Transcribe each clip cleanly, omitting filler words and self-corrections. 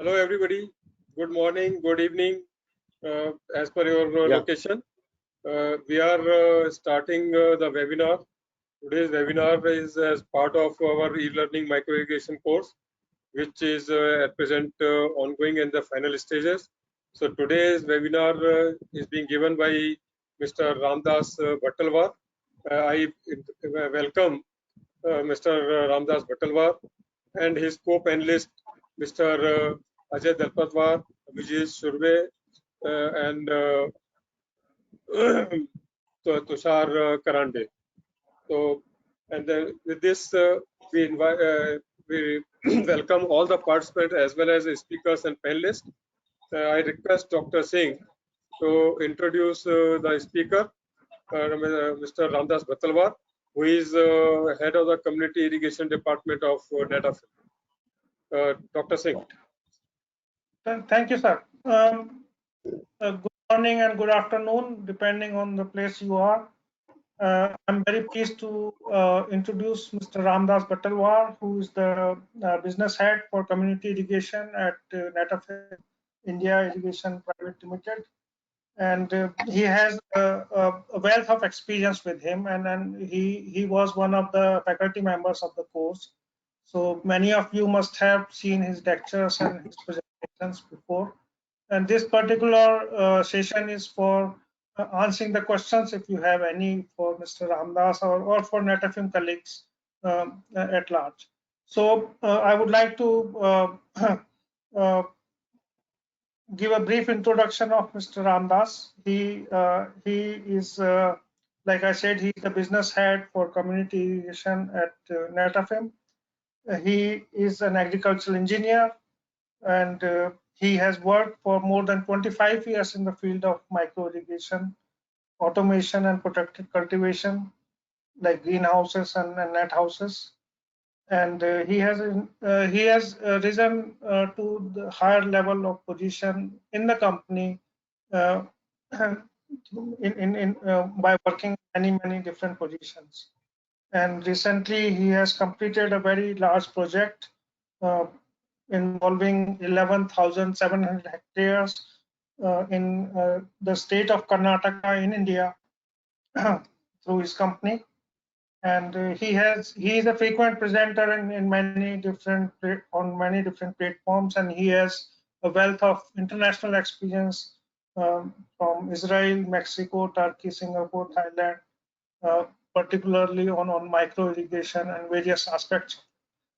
Hello, everybody. Good morning, good evening, as per your location. We are starting the webinar. Today's webinar is as part of our e-learning micro-irrigation course, which is at present ongoing in the final stages. So today's webinar is being given by Mr. Ramdas Bhattalwar. I welcome Mr. Ramdas Bhattalwar and his co-panelist, Mr. Ajay Dalpatwar, Vijay Surve, and Tushar Karande. So, and then with this, we invite, we welcome all the participants as well as the speakers and panelists. I request Dr. Singh to introduce the speaker, Mr. Ramdas Bhattalwar, who is head of the Community Irrigation Department of Netafim. Dr. Singh. Thank you, sir. Good morning and good afternoon, depending on the place you are. I'm very pleased to introduce Mr. Ramdas Bhattalwar, who is the business head for community irrigation at Netafim India Irrigation Private Limited. And he has a wealth of experience with him, and he was one of the faculty members of the course. So many of you must have seen his lectures and his presentations before. And this particular session is for answering the questions, if you have any, for Mr. Ramdas or for Netafim colleagues at large. So I would like to give a brief introduction of Mr. Ramdas. He is, like I said, he's the business head for community irrigation at Netafim. He is an agricultural engineer, and he has worked for more than 25 years in the field of micro irrigation, automation, and protected cultivation, like greenhouses and net houses. And he has risen to the higher level of position in the company by working many different positions. And recently he has completed a very large project involving 11,700 hectares in the state of Karnataka in India through his company. And he is a frequent presenter on many different platforms, and he has a wealth of international experience from Israel, Mexico, Turkey, Singapore, Thailand, particularly on micro irrigation and various aspects.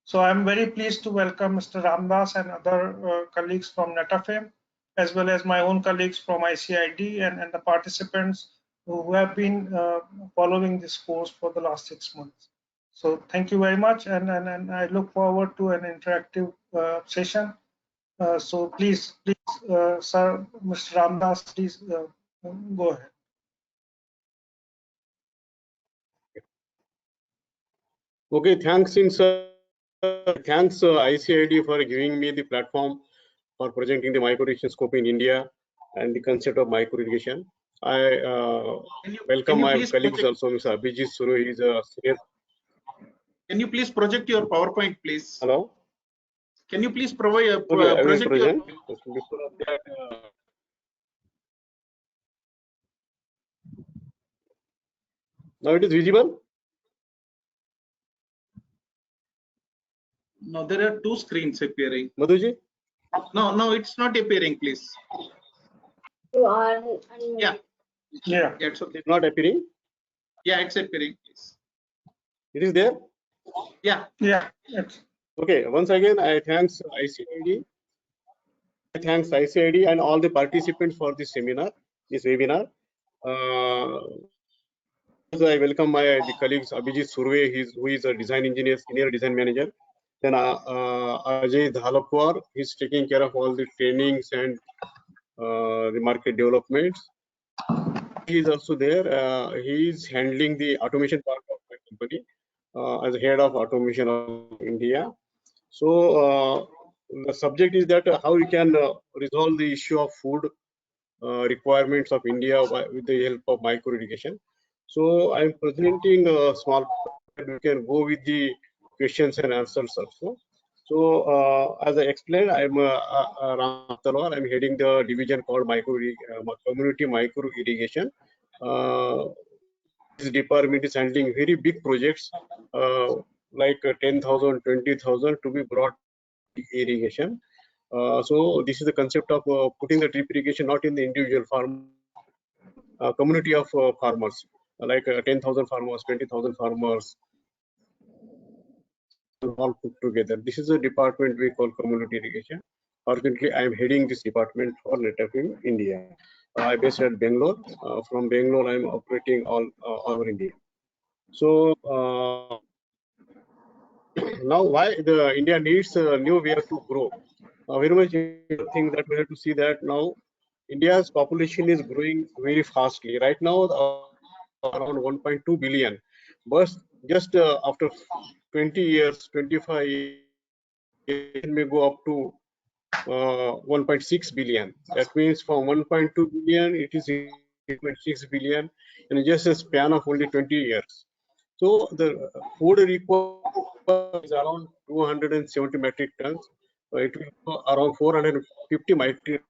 So I'm very pleased to welcome Mr. Ramdas and other colleagues from Netafim, as well as my own colleagues from ICID and the participants who have been following this course for the last 6 months. So thank you very much, and I look forward to an interactive session. So please, sir, Mr. Ramdas, please go ahead. Okay, thanks, sir. Thanks ICID for giving me the platform for presenting the micro irrigation scope in India and the concept of micro irrigation. I welcome my colleagues also, Mr. Abhijit Suru. He is a senior. Can you please project your PowerPoint, please? Hello. Can you please provide a Okay, project your... Before that, now it is visible. No, there are two screens appearing. Madhuji? No, it's not appearing, please. You are. Yeah. It's okay. Not appearing. Yeah, it's appearing, please. It is there. Yeah. Okay. Once again, I thanks ICID. I thanks ICID and all the participants for this seminar, this webinar. I welcome my colleagues Abhijit Surve, who is a design engineer, senior design manager. Then Ajay Dalpatwar, he's taking care of all the trainings and the market developments. He is also there. He is handling the automation part of my company as head of automation of India. So the subject is that how we can resolve the issue of food requirements of India with the help of micro irrigation. So I'm presenting a small. We can go with the questions and answers also. So as I explained, I'm Ram Talwar. I'm heading the division called community micro irrigation. This department is handling very big projects like 10,000, 20,000 to be brought irrigation. So this is the concept of putting the drip irrigation not in the individual farm, community of farmers, like 10,000 farmers, 20,000 farmers, all put together. This is a department we call community irrigation. Currently, I am heading this department for Netafim India. I based at Bangalore. From Bangalore, I am operating all over India. So now, why the India needs a new way to grow? Very much thing that we have to see that now India's population is growing very fastly. Right now, around 1.2 billion, but just after 20 years, 25 years, it may go up to 1.6 billion. That means from 1.2 billion, it is 1.6 billion in just a span of only 20 years. So the food requirement is around 270 metric tons. It will go around 450 metric.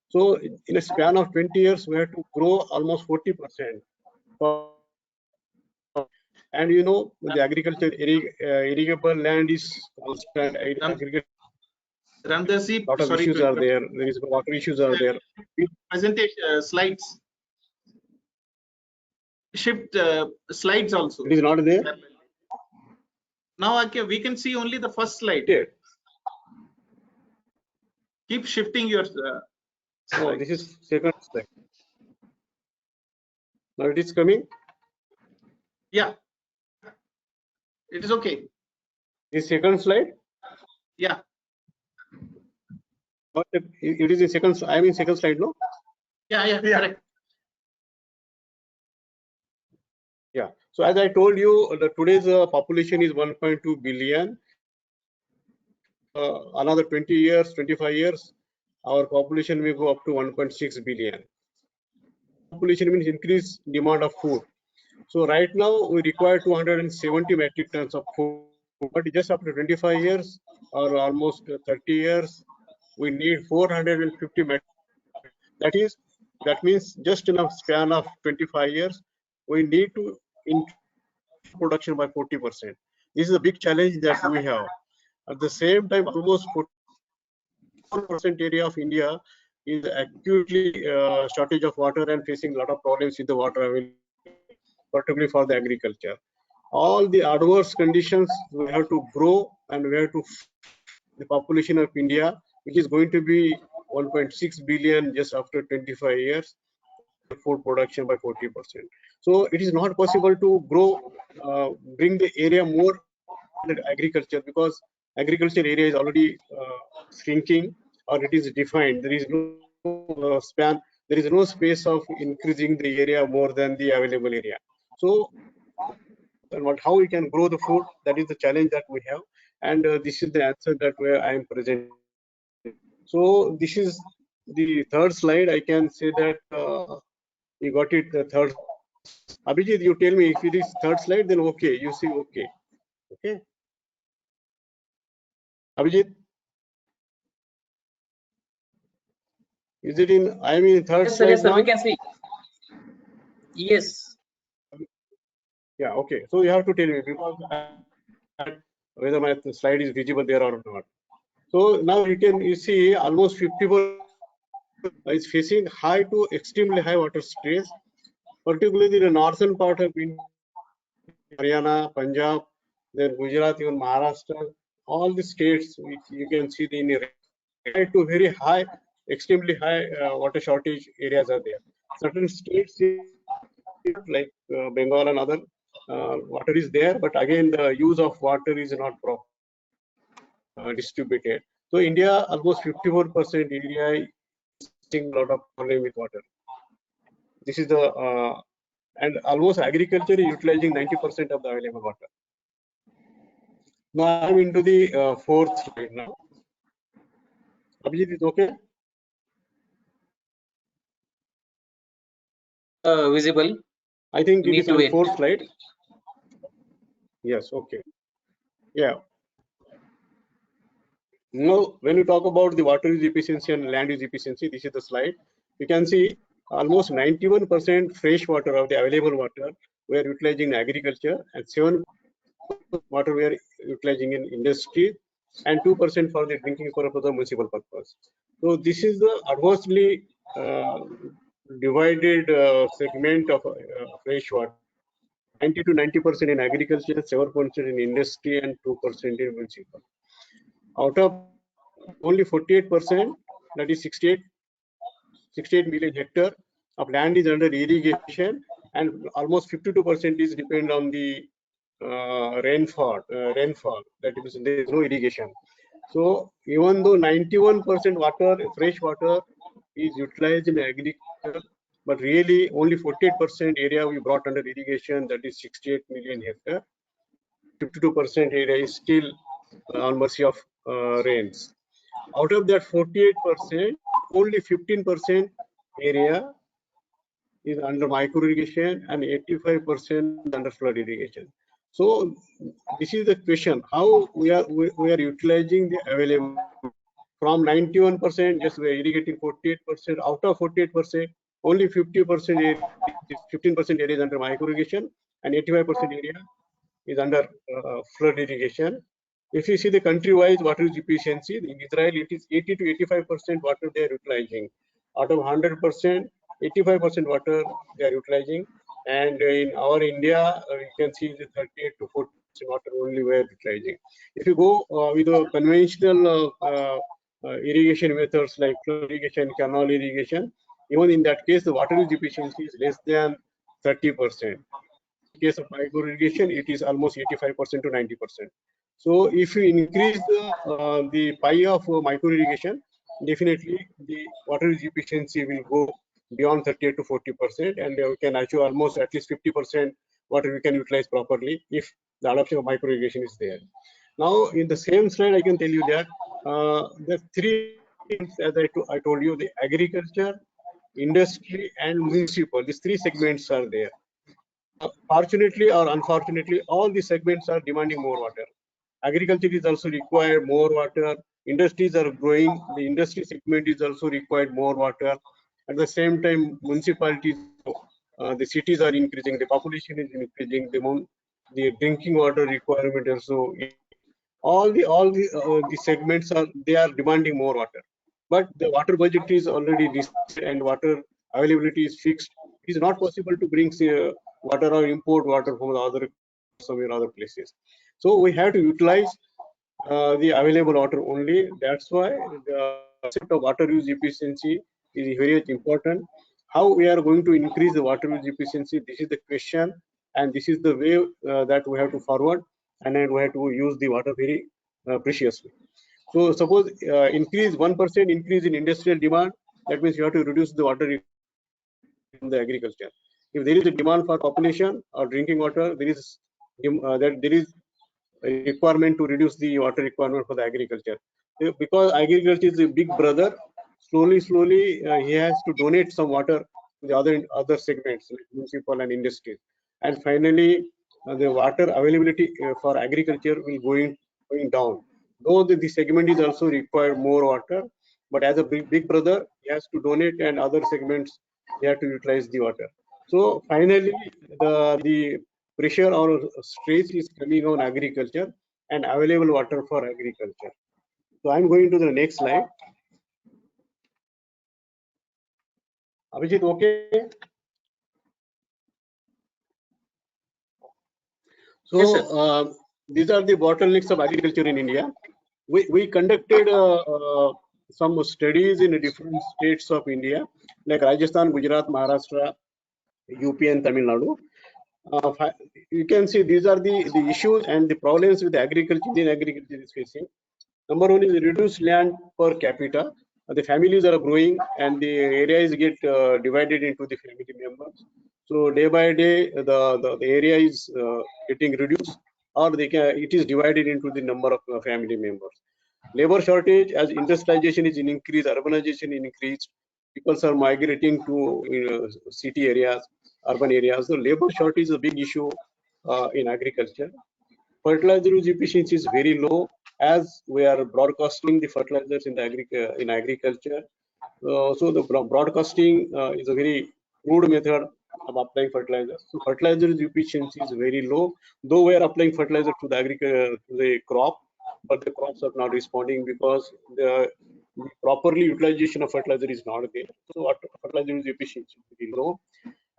So in a span of 20 years, we have to grow almost 40%. And you know, the agriculture irrigable land is constant. Agriculture, Ramdasji, lot of sorry issues to are interrupt. there. There is water issues are there. Presentation slides. Shift slides also. It is not there. Now we can see only the first slide. Yeah. Keep shifting your. Oh, this is second slide. Now it is coming. Yeah. It is okay. This second slide. Yeah. It is in second. I mean second slide, no? Yeah. Correct. Yeah. So as I told you, today's population is 1.2 billion. Another 20 years, 25 years, our population may go up to 1.6 billion. Population means increased demand of food. So right now we require 270 metric tons of food, but just after 25 years or almost 30 years, we need 450 metric. That means just in a span of 25 years, we need to increase production by 40%. This is a big challenge that we have. At the same time, almost 4% area of India is acutely shortage of water and facing a lot of problems with the water availability, particularly for the agriculture. All the adverse conditions we have to grow, and we have to the population of India, which is going to be 1.6 billion just after 25 years, food production by 40%. So it is not possible to grow, bring the area more agriculture, because agriculture area is already shrinking, or it is defined. There is no span, there is no space of increasing the area more than the available area. So how we can grow the food, that is the challenge that we have, and this is the answer that I am presenting. So this is the third slide. I can say that you got it. The third. Abhijit, you tell me if it is third slide, then okay. You see okay. Okay. Abhijit, is it in? I mean, third Yes, sir. slide Yes, sir. now? We can see. Yes. Yeah. Okay. So you have to tell me, because whether my slide is visible there or not. So now you see almost 50% is facing high to extremely high water stress, particularly in the northern part of India, Haryana, Punjab, then Gujarat, even Maharashtra, all the states which you can see the high to very high, extremely high water shortage areas are there. Certain states like Bengal and other, water is there, but again the use of water is not proper distributed. So India, almost 54% area is facing a lot of problem with water. This is the and almost agriculture is utilizing 90% of the available water. Now I'm into the fourth slide now. Abhijit, is okay? Visible. I think it Need is to on wait. fourth slide. Yes, okay. Yeah. Now, when we talk about the water use efficiency and land use efficiency, this is the slide. You can see almost 91% fresh water of the available water we are utilizing in agriculture, and 7% water we are utilizing in industry, and 2% for the drinking for the municipal purpose. So this is the adversely divided segment of fresh water. 90 to 90% in agriculture, 7% in industry, and 2% in municipal. Out of only 48%, that is 68 million hectare of land is under irrigation, and almost 52% is depend on the rainfall. That is, there is no irrigation. So even though 91% water, fresh water, is utilized in agriculture, but really only 48% area we brought under irrigation, that is 68 million hectare. 52% area is still on mercy of rains. Out of that 48%, only 15% area is under micro irrigation and 85% under flood irrigation. So this is the question: how we are utilizing the available from 91%? Yes, we are irrigating 48%. Out of 48%, only 50% 15% area is under micro irrigation, and 85% area is under flood irrigation. If you see the country-wise water use efficiency, in Israel it is 80 to 85% water they are utilizing. Out of 100%, 85% water they are utilizing, and in our India, you can see the 38 to 40% water only we are utilizing. If you go with the conventional irrigation methods like flood irrigation, canal irrigation, even in that case, the water use efficiency is less than 30%. In case of micro irrigation, it is almost 85% to 90%. So if you increase the pie of micro irrigation, definitely the water use efficiency will go beyond 38 to 40%, and we can achieve almost at least 50% water we can utilize properly if the adoption of micro irrigation is there. Now, in the same slide, I can tell you that the three things, as I told you, the agriculture, industry, and municipal, these three segments are there. Fortunately or unfortunately, all the segments are demanding more water. Agriculture is also required more water. Industries are growing. The industry segment is also required more water. At the same time, municipalities, the cities are increasing. The population is increasing. The drinking water requirement also. All the segments are demanding more water. But the water budget is already decided and water availability is fixed. It is not possible to bring water or import water from some other places. So we have to utilize the available water only. That's why the concept of water use efficiency is very important. How we are going to increase the water use efficiency? This is the question, and this is the way that we have to forward, and then we have to use the water very preciously. So suppose increase 1% increase in industrial demand, that means you have to reduce the water in the agriculture. If there is a demand for population or drinking water, there is a requirement to reduce the water requirement for the agriculture. Because agriculture is a big brother, slowly he has to donate some water to the other segments like municipal and industry, and finally the water availability for agriculture will going down. Though the segment is also required more water, but as a big brother, he has to donate, and other segments they have to utilize the water. So finally, the pressure or stress is coming on agriculture and available water for agriculture. So I'm going to the next slide. Abhijit, okay? So yes, these are the bottlenecks of agriculture in India. We conducted some studies in different states of India, like Rajasthan, Gujarat, Maharashtra, UP, and Tamil Nadu. You can see these are the issues and the problems with agriculture is facing. Number one is reduced land per capita. The families are growing and the areas get divided into the family members. So day by day, the area is getting reduced, or it is divided into the number of family members. Labor shortage, as industrialization is increased, urbanization is increased, people are migrating to city areas, urban areas. So labor shortage is a big issue in agriculture. Fertilizer use efficiency is very low. as we are broadcasting the fertilizers in the in agriculture. So the broadcasting is a very crude method of applying fertilizers. So fertilizer efficiency is very low, though we are applying fertilizer to the crop, but the crops are not responding because the properly utilization of fertilizer is not there. So fertilizer efficiency is very low,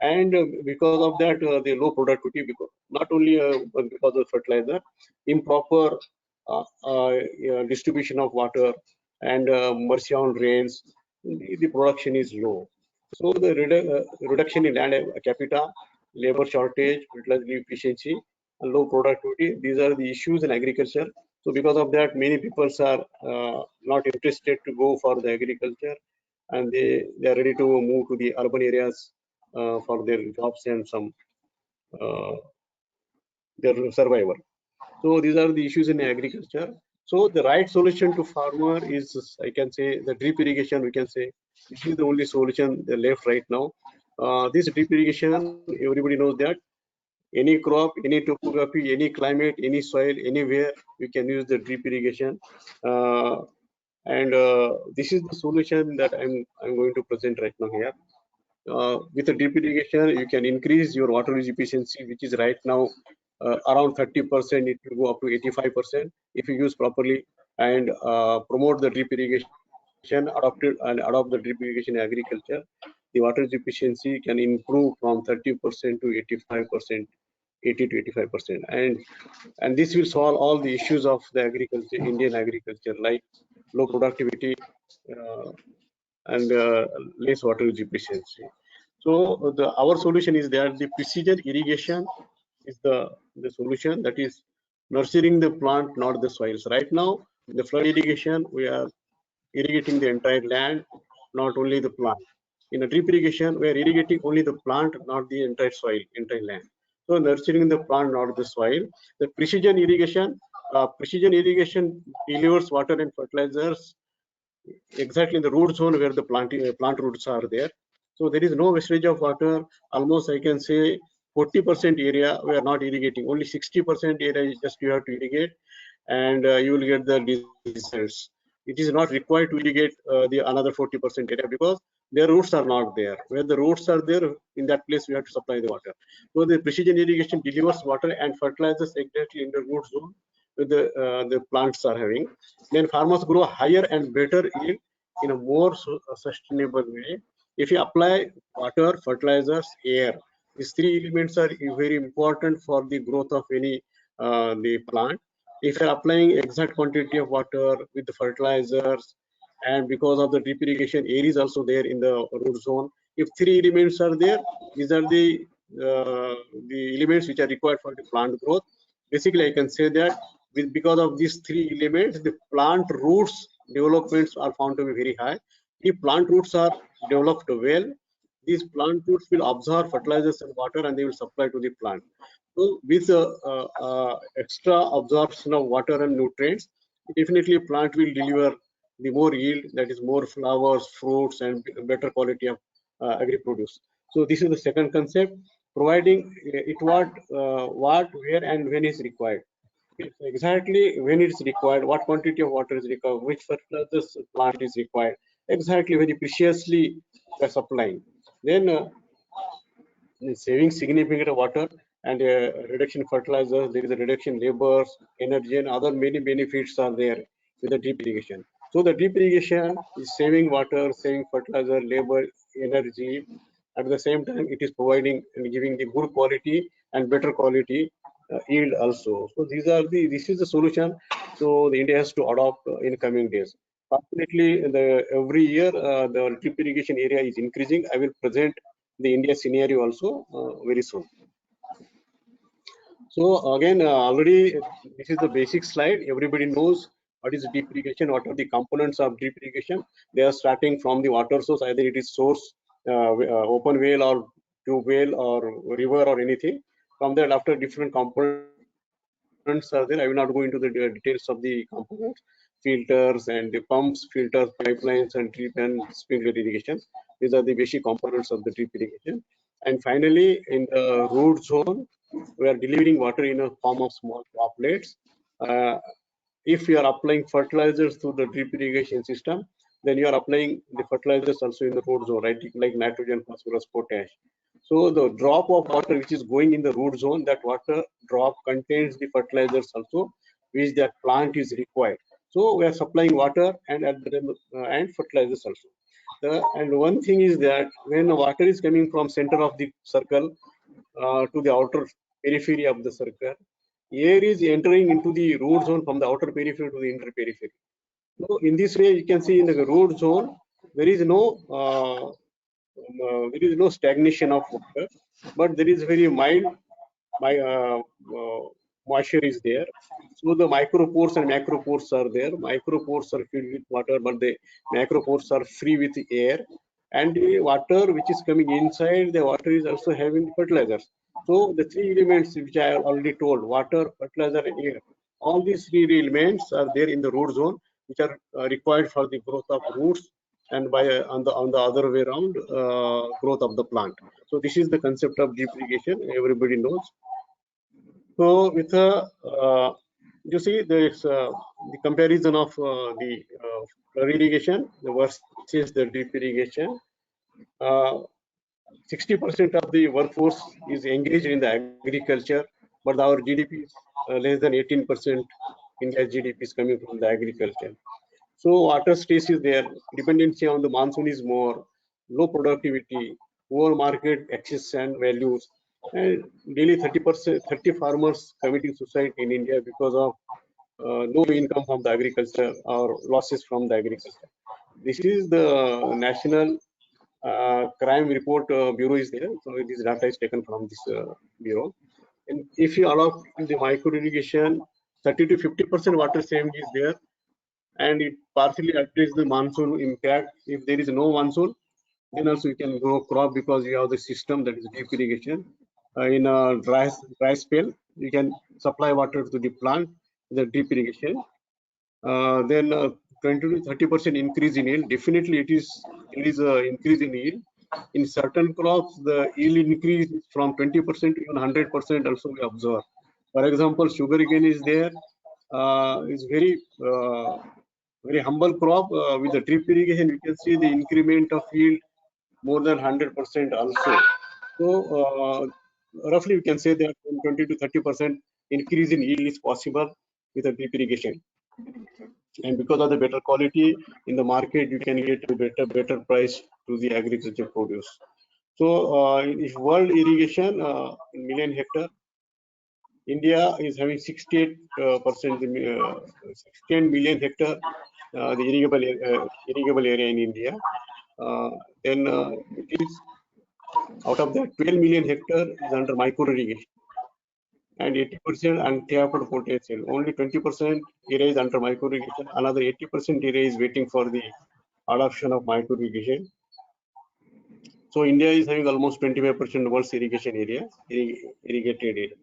and because of that, the low productivity, because not only because of fertilizer, improper distribution of water and mercy on rains, the production is low. So the reduction in land capita, labor shortage, fertilizer efficiency, and low productivity, these are the issues in agriculture. So because of that, many people are not interested to go for the agriculture, and they are ready to move to the urban areas for their jobs and some their survival. So these are the issues in agriculture. So the right solution to farmer is, I can say, the drip irrigation. We can say this is the only solution left right now. This drip irrigation, everybody knows that any crop, any topography, any climate, any soil, anywhere, we can use the drip irrigation. And this is the solution that I'm going to present right now here. With the drip irrigation, you can increase your water use efficiency, which is right now around 30%. It will go up to 85% if you use properly, and promote the drip irrigation, adopt the drip irrigation in agriculture. The water use efficiency can improve from 30% to 85%, 80 to 85%, and this will solve all the issues of the agriculture, Indian agriculture, like low productivity and less water use efficiency. So our solution is that the precision irrigation is the solution, that is nurturing the plant, not the soils. Right now, the flood irrigation, we are irrigating the entire land, not only the plant. In a drip irrigation, we are irrigating only the plant, not the entire soil, entire land. So nurturing the plant, not the soil. The precision irrigation delivers water and fertilizers exactly in the root zone where the plant roots are there. So there is no wastage of water. Almost I can say 40% area we are not irrigating. Only 60% area just you have to irrigate, and you will get the results. It is not required to irrigate the another 40% area because their roots are not there. Where the roots are there, in that place we have to supply the water. So the precision irrigation delivers water and fertilizers exactly in the root zone the plants are having. Then farmers grow higher and better yield in a more sustainable way. If you apply water, fertilizers, air, these three elements are very important for the growth of any the plant. If you're applying exact quantity of water with the fertilizers, and because of the drip irrigation, air is also there in the root zone. If three elements are there, these are the elements which are required for the plant growth. Basically, I can say that because of these three elements, the plant roots developments are found to be very high. If plant roots are developed well, these plant roots will absorb fertilizers and water, and they will supply to the plant. So with extra absorption of water and nutrients, definitely plant will deliver the more yield, that is more flowers, fruits, and better quality of agri produce. So this is the second concept, providing it what, where, and when is required. Exactly when it's required, what quantity of water is required, which fertilizers plant is required, exactly very preciously supplying. Then saving significant water and reduction fertilizer, there is a reduction labor, energy, and other many benefits are there with the drip irrigation. So the drip irrigation is saving water, saving fertilizer, labor, energy. At the same time, it is providing and giving the good quality and better quality yield also. So this is the solution. So the India has to adopt in coming days. Fortunately, every year the drip irrigation area is increasing. I will present the India scenario also very soon. So again, already this is the basic slide. Everybody knows what is drip irrigation, what are the components of drip irrigation. They are starting from the water source, either it is source, open well or tube well or river or anything. From there, after different components are there, I will not go into the details of the components, filters and the pumps, filters, pipelines, and drip and sprinkler irrigation. These are the basic components of the drip irrigation. And finally, in the root zone, we are delivering water in a form of small droplets. if you are applying fertilizers through the drip irrigation system, then you are applying the fertilizers also in the root zone, right? Like nitrogen, phosphorus, potash. So the drop of water which is going in the root zone, that water drop contains the fertilizers also, which that plant is required. So we are supplying water and and fertilizers also. And one thing is that when the water is coming from center of the circle to the outer periphery of the circle, air is entering into the root zone from the outer periphery to the inner periphery. So in this way, you can see in the root zone there is no stagnation of water, but there is very mild moisture is there. So the micropores and macropores are there. Micropores are filled with water, but the macropores are free with air. And the water which is coming inside, the water is also having fertilizers. So the three elements which I have already told, water, fertilizer, and air, all these three elements are there in the root zone, which are required for the growth of roots and by on the other way around growth of the plant. So this is the concept of drip irrigation. Everybody knows. So with you see there is the comparison of the flood irrigation versus the drip irrigation. 60% of the workforce is engaged in the agriculture, but our GDP is less than 18%. India's GDP is coming from the agriculture. So water stress is there, dependency on the monsoon is more, low productivity, poor market access and values, and nearly 30 farmers committing suicide in India because of no income from the agriculture or losses from the agriculture. This is the National Crime Report Bureau is there. So this data is taken from this bureau. And if you allow the micro irrigation, 30 to 50% water saving is there, and it partially addresses the monsoon impact. If there is no monsoon, then also you can grow crop because you have the system that is drip irrigation. In a dry spell, you can supply water to the plant with the drip irrigation. Then 20 to 30% increase in yield. Definitely, it is an increase in yield. In certain crops, the yield increase from 20% to even 100% also we observe. For example, sugarcane is there. Is very humble crop with the drip irrigation. You can see the increment of yield more than 100% also. So roughly we can say that 20 to 30% increase in yield is possible with a drip irrigation. And because of the better quality in the market, you can get a better price to the agriculture produce. So if world irrigation in million hectare, India is having 68%, 16 million hectare the irrigable area in India. Then it is out of that 12 million hectare is under micro irrigation, and 80% untapped potential. Only 20% area is under micro irrigation. Another 80% area is waiting for the adoption of micro irrigation. So India is having almost 25% world's irrigation area, irrigated area.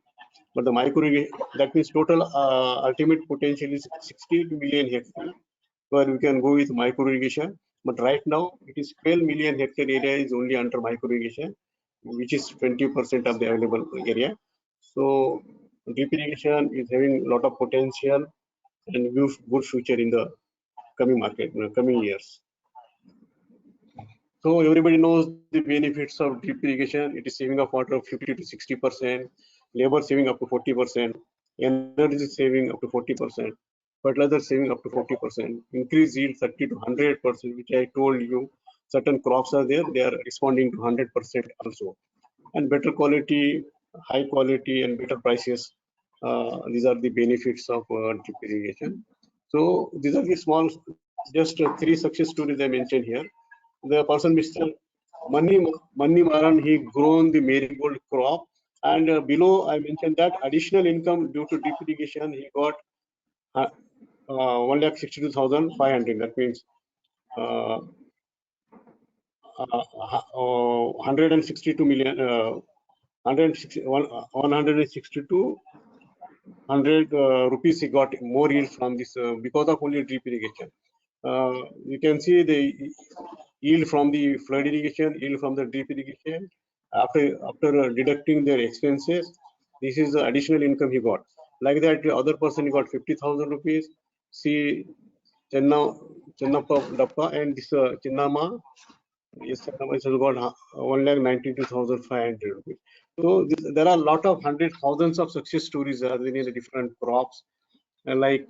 But the micro irrigation, that means total ultimate potential is 60 million hectare, where we can go with micro irrigation. But right now it is 12 million hectare area is only under micro irrigation, which is 20% of the available area. So drip irrigation is having a lot of potential and good future in the coming market, coming years. So everybody knows the benefits of drip irrigation. It is saving of water of 50 to 60%, labor saving up to 40%, energy saving up to 40%, fertilizer saving up to 40%, increase yield 30 to 100%, which I told you. Certain crops are there, they are responding to 100% also. And better quality, high quality, and better prices. These are the benefits of drip irrigation. So these are the small, just 3 success stories I mentioned here. The person, Mr. Manni Maran, he grown the marigold crop, and below I mentioned that additional income due to drip irrigation he got 1,62,500. That means 162 million, 100 rupees he got more yield from this because of only drip irrigation. You can see the yield from the flood irrigation, yield from the drip irrigation. After deducting their expenses, this is the additional income he got. Like that, the other person got 50,000 rupees, see Chennappa Dappa and this Chinnama. Yes, Chinnama has got 1,92,500 rupees. So there are a lot of thousands of success stories are there in the different crops, like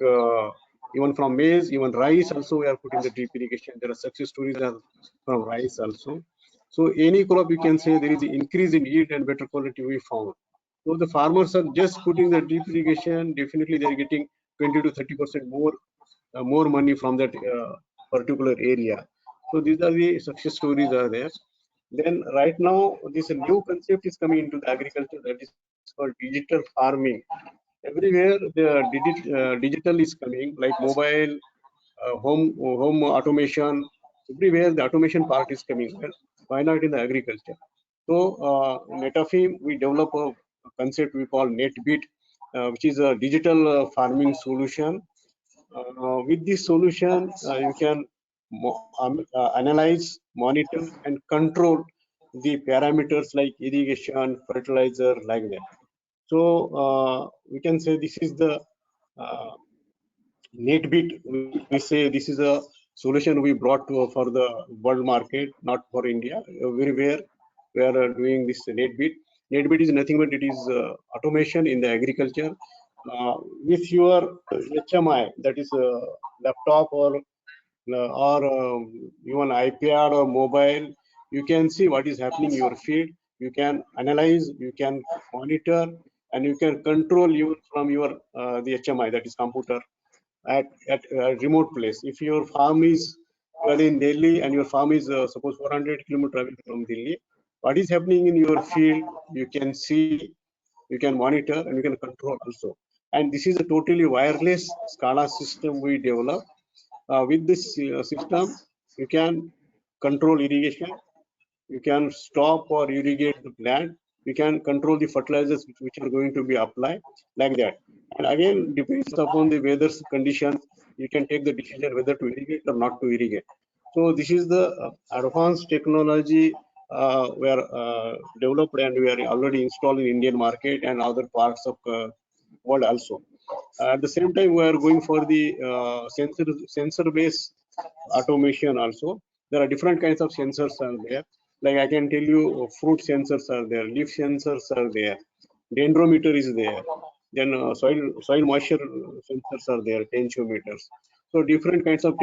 even from maize, even rice also we are putting the drip irrigation. There are success stories from rice also. So any crop you can say there is an increase in yield and better quality we found. So the farmers are just putting the drip irrigation. Definitely they are getting 20 to 30% more money from that particular area. So these are the success stories are there. Then right now this new concept is coming into the agriculture, that is called digital farming. Everywhere the digital is coming, like mobile, home automation. Everywhere the automation part is coming. Well, why not in the agriculture? So Netafim, we develop a concept we call NetBeat, which is a digital farming solution. With this solution, you can analyze, monitor, and control the parameters like irrigation, fertilizer, like that. So we can say this is the NetBeat. We say this is a solution we brought for the world market, not for India. Everywhere we are doing this NetBeat. NetBeat is nothing but it is automation in the agriculture. With your HMI, that is a laptop or even iPad or mobile, you can see what is happening in your field. You can analyze, you can monitor, and you can control you from your the HMI, that is computer, at a remote place. If your farm is in Delhi and your farm is suppose 400 kilometers away from Delhi, what is happening in your field, you can see, you can monitor, and you can control also. And this is a totally wireless SCADA system we develop. With this system, you can control irrigation, you can stop or irrigate the plant, you can control the fertilizers which are going to be applied, like that. And again, depends upon the weather's conditions, you can take the decision whether to irrigate or not to irrigate. So this is the advanced technology we are developed and we are already installed in Indian market and other parts of world also. At the same time, we are going for the sensor-based automation also. There are different kinds of sensors are there. Like I can tell you, fruit sensors are there, leaf sensors are there, dendrometer is there. Then soil moisture sensors are there, tensiometers. So different kinds of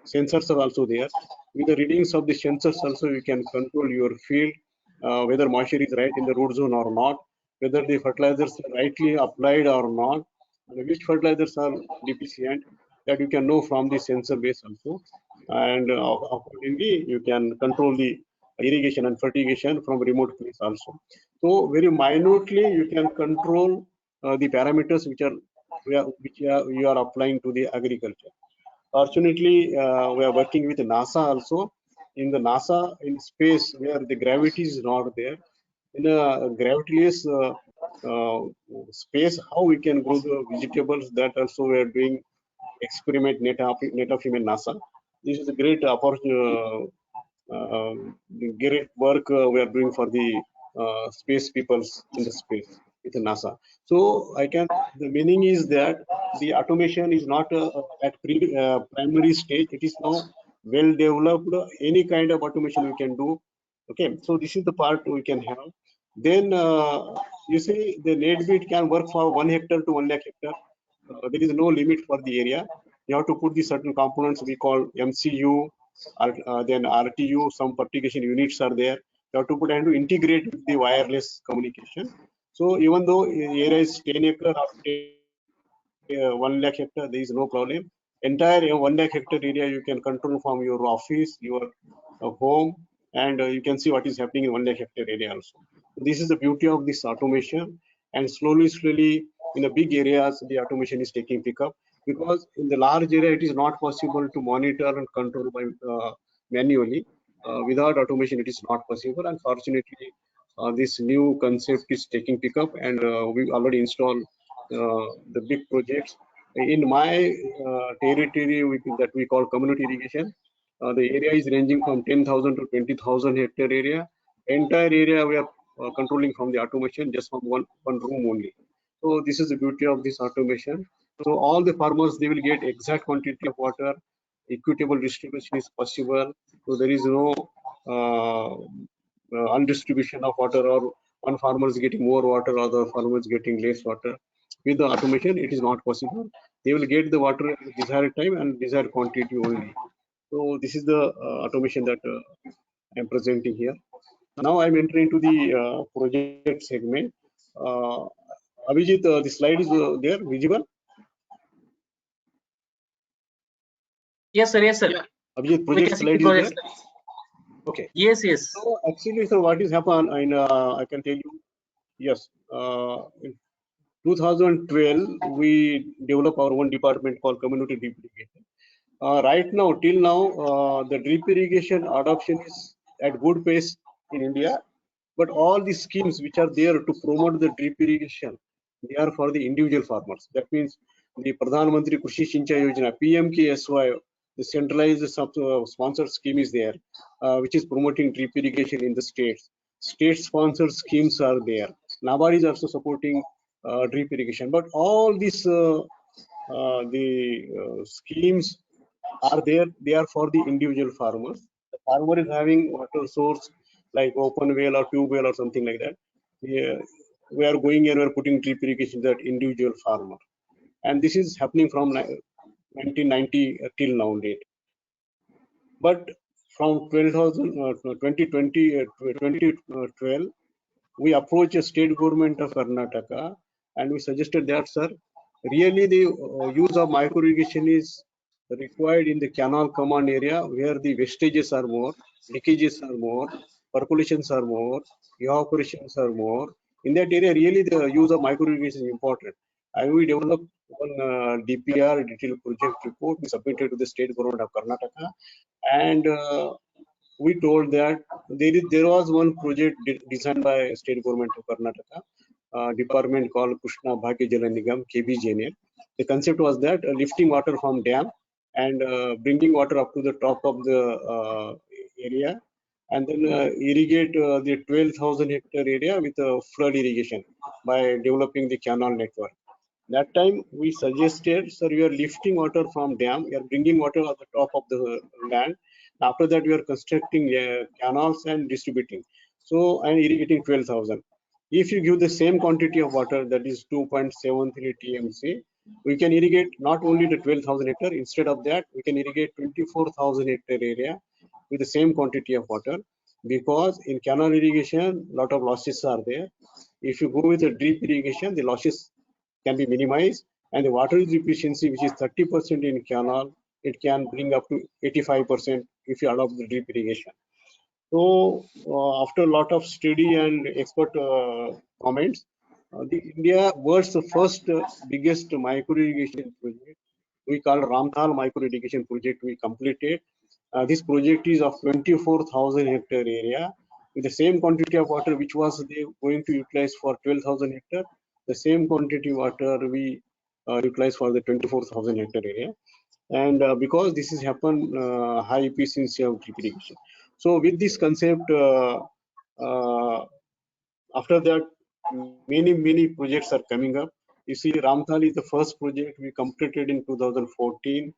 sensors are also there. With the readings of the sensors also, you can control your field, whether moisture is right in the root zone or not, whether the fertilizers are rightly applied or not, and which fertilizers are deficient, that you can know from the sensor base also. And accordingly, you can control the irrigation and fertigation from remote place also. So very minutely, you can control the parameters which you are applying to the agriculture. Fortunately, we are working with NASA also. In the NASA, in space where the gravity is not there, in a gravityless space, how we can grow the vegetables, that also we are doing experiment Netafim in NASA. This is a great opportunity, great work we are doing for the space peoples in the space with NASA. So the meaning is that the automation is not at primary stage. It is now well developed. Any kind of automation we can do. Okay, so this is the part we can have. Then you see the NetBeat can work for 1 hectare to 1 lakh hectare. There is no limit for the area. You have to put the certain components we call MCU, then RTU, some fertigation units are there. You have to put and to integrate with the wireless communication. So even though area is 10 acre or 1 lakh hectare, there is no problem. Entire 1 lakh hectare area you can control from your office, your home, and you can see what is happening in 1 lakh hectare area also. This is the beauty of this automation, and slowly in the big areas the automation is taking pickup, because in the large area it is not possible to monitor and control by manually. Without automation it is not possible. Unfortunately, this new concept is taking pickup, and we already installed the big projects in my territory that we call community irrigation. The area is ranging from 10,000 to 20,000 hectare area. Entire area we are controlling from the automation, just from one room only. So this is the beauty of this automation. So all the farmers, they will get exact quantity of water, equitable distribution is possible. So there is no undistribution of water, or one farmer is getting more water, other farmer is getting less water. With the automation, it is not possible. They will get the water at the desired time and desired quantity only. So this is the automation that I am presenting here. Now I'm entering into the project segment. Abhijit, the slide is there, visible? Yes, sir. Yes, sir. Yeah. Abhijit, We project can see slide the is project. there? Okay. Yes, yes. So actually, so what is happened, and I can tell you, yes, in 2012, we developed our own department called community drip irrigation. Right now, till now, the drip irrigation adoption is at good pace in India, but all the schemes which are there to promote the drip irrigation, they are for the individual farmers. That means the Pradhan Mantri Krishi Sinchai Yojana, PMKSY, the centralized sponsored scheme is there, which is promoting drip irrigation in the states. State-sponsored schemes are there. NABARD is also supporting drip irrigation, but all these schemes are there. They are for the individual farmers. The farmer is having water source like open well or tube well or something like that. We are going here, we are putting drip irrigation that individual farmer, and this is happening from 1990 till now date. But from 2012, we approached the state government of Karnataka and we suggested that, sir, really the use of micro irrigation is required in the canal command area where the wastages are more, leakages are more, percolations are more, evaporations are more. In that area, really the use of micro irrigation is important. And we developed one DPR, detailed project report, we submitted to the state government of Karnataka, and we told that there was one project designed by state government of Karnataka, department called Krishna Bhagya Jala Nigam, KBJNL. The concept was that lifting water from dam and bringing water up to the top of the area, and then irrigate the 12,000 hectare area with flood irrigation by developing the canal network. That time we suggested, sir, we are lifting water from dam, we are bringing water at the top of the land. After that, we are constructing canals and distributing. So, and irrigating 12,000. If you give the same quantity of water, that is 2.73 TMC, we can irrigate not only the 12,000 hectare. Instead of that, we can irrigate 24,000 hectare area with the same quantity of water. Because in canal irrigation, lot of losses are there. If you go with a drip irrigation, the losses can be minimized, and the water use efficiency, which is 30% in canal, it can bring up to 85% if you adopt the drip irrigation. So after a lot of study and expert comments, the India world's first biggest micro irrigation project, we call Ramthal micro irrigation project, we completed. This project is of 24,000 hectare area with the same quantity of water which was they going to utilize for 12,000 hectare. The same quantity water we utilize for the 24,000 hectare area, and because this has happened high efficiency of drip irrigation. So with this concept, after that, many projects are coming up. You see, Ramthal is the first project we completed in 2014.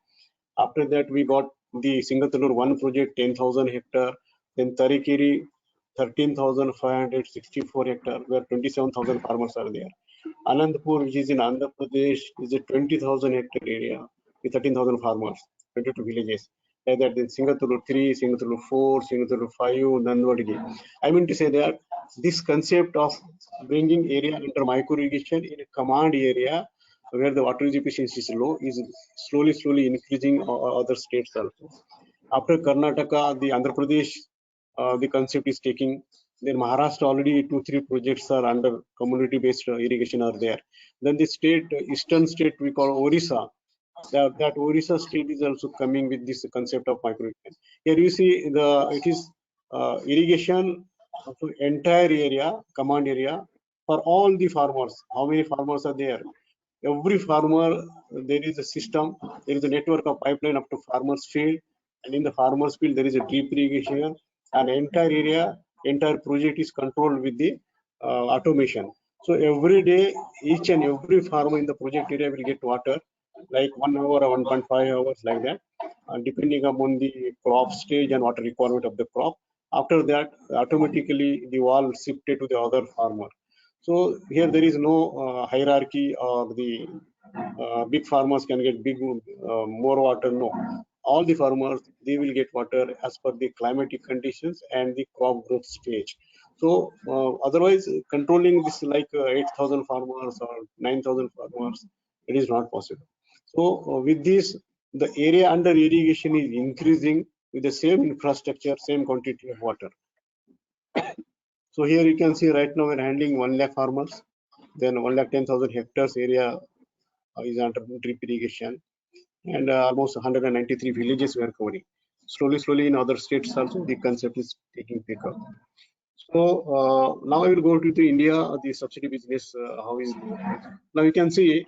After that, we got the Singatalur 1 project, 10,000 hectare. Then Tarikiri, 13,564 hectare, where 27,000 farmers are there. Anandpur, which is in Andhra Pradesh, is a 20,000 hectare area with 13,000 farmers, 22 villages. Like that, then Singatalur 3, Singatalur 4, Singatalur 5, Nandwadgi. I mean to say that this concept of bringing area under micro irrigation in a command area where the water use efficiency is low is slowly increasing other states also. After Karnataka, the Andhra Pradesh, the concept is taking. Then Maharashtra already 2-3 projects are under community-based irrigation are there. Then the state, eastern state we call Orissa. That Orissa state is also coming with this concept of micro irrigation. Here you see it is irrigation of entire area, command area for all the farmers. How many farmers are there? Every farmer, there is a system, there is a network of pipeline up to farmer's field, and in the farmer's field there is a drip irrigation, and entire area, entire project is controlled with the automation. So every day, each and every farmer in the project area will get water like 1 hour or 1.5 hours like that, depending upon the crop stage and water requirement of the crop. After that, automatically the wall shifted to the other farmer. So here there is no hierarchy, or the big farmers can get more water. No, all the farmers, they will get water as per the climatic conditions and the crop growth stage. So otherwise, controlling this like 8,000 farmers or 9,000 farmers, it is not possible. So with this, the area under irrigation is increasing with the same infrastructure, same quantity of water. So here you can see right now we're handling 1 lakh farmers, then 1,10,000 hectares area is under drip irrigation, and almost 193 villages we are covering. Slowly in other states also the concept is taking pick up. So now I will go to the India, the subsidy business, how is now you can see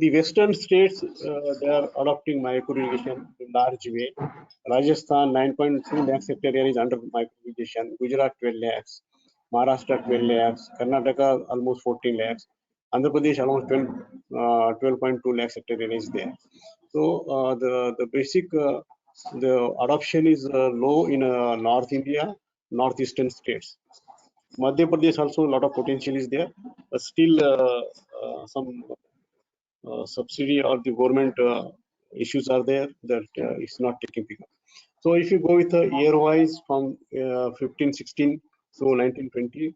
the western states, they are adopting micro irrigation in large way. Rajasthan 9.3 lakhs hectare area is under micro irrigation. Gujarat 12 lakhs, Maharashtra 12 lakhs, Karnataka almost 14 lakhs, Andhra Pradesh almost 12.2 lakhs hectare area is there. So the basic the adoption is low in North India, northeastern states. Madhya Pradesh also a lot of potential is there, but still some subsidy or the government issues are there that it's not taking pick up. So if you go with the year wise from 15-16 to 19-20,